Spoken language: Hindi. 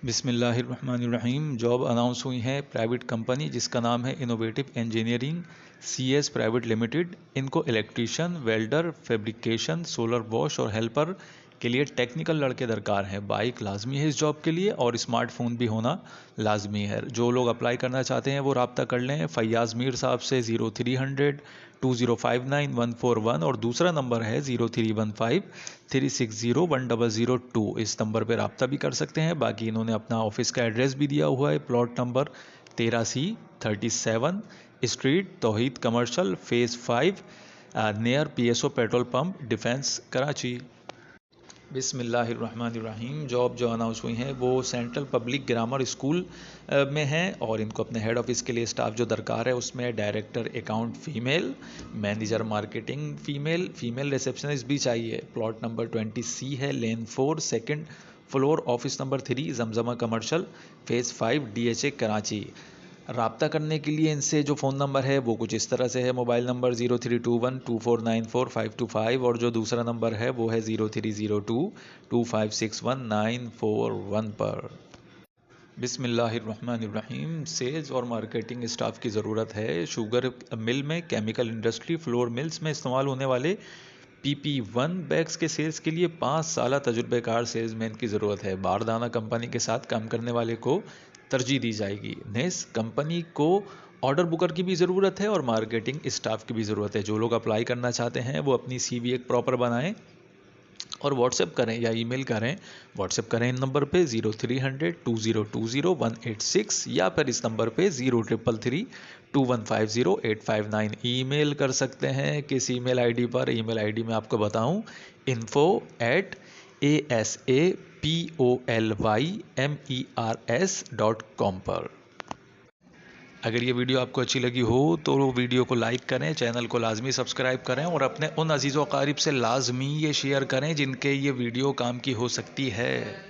बिस्मिल्लाहिर्रहमानिर्रहीम। जॉब अनाउंस हुई है प्राइवेट कंपनी जिसका नाम है innovative engineering CS private limited. इनको electrician, welder, fabrication, solar wash और हेल्पर के लिए टेक्निकल लड़के दरकार हैं। बाइक लाजमी है इस जॉब के लिए और स्मार्टफोन भी होना लाजमी है। जो लोग अप्लाई करना चाहते हैं वो रब्ता कर लें फैयाज़ मीर साहब से 0300 2059 141 और दूसरा नंबर है 0315 360 1002। इस नंबर पर रब्ता भी कर सकते हैं। बाकी इन्होंने अपना ऑफिस का एड्रेस भी दिया हुआ है, plot number 13C37 street Tauheed commercial phase 5 near PSO petrol pump defence Karachi. बिस्मिल्लाहिर्रहमानिर्रहीम। जॉब जो अनाउंस हुई हैं वो सेंट्रल पब्लिक ग्रामर स्कूल में हैं और इनको अपने हेड ऑफिस के लिए स्टाफ जो दरकार है उसमें director account female, manager marketing female, female receptionist भी चाहिए। प्लॉट नंबर 20C है, लेन 4 second floor, office number 3 Zamzama commercial phase 5 DHA Karachi. राब्ता करने के लिए इनसे जो फ़ोन नंबर है वो कुछ इस तरह से है। मोबाइल नंबर 03212494 और जो दूसरा नंबर है वो है 03022561 पर। बिस्मिल्लाहिर्रहमानिर्रहीम। सेल्स और मार्केटिंग स्टाफ की ज़रूरत है। शुगर मिल में, केमिकल इंडस्ट्री, फ्लोर मिल्स में इस्तेमाल होने वाले PP1 बैग्स के सेल्स के लिए 5 साल तजुर्बेकार सेल्समैन की ज़रूरत है। बारदाना कंपनी के साथ काम करने वाले को तरजीह दी जाएगी। नेस कंपनी को ऑर्डर बुकर की भी ज़रूरत है और मार्केटिंग स्टाफ की भी ज़रूरत है। जो लोग अप्लाई करना चाहते हैं वो अपनी CV एक प्रॉपर बनाएं और व्हाट्सएप करें या ईमेल करें। व्हाट्सएप करें इन नंबर पे 0300 2020 186 या फिर इस नंबर पे 0333 2150 ईमेल कर सकते हैं। किस ईमेल आईडी पर? ईमेल आईडी में आपको बताऊं, info@asapolyMers.com पर। अगर ये वीडियो आपको अच्छी लगी हो तो वीडियो को लाइक करें, चैनल को लाजमी सब्सक्राइब करें और अपने उन अजीज़ व अकारिब से लाजमी ये शेयर करें जिनके ये वीडियो काम की हो सकती है।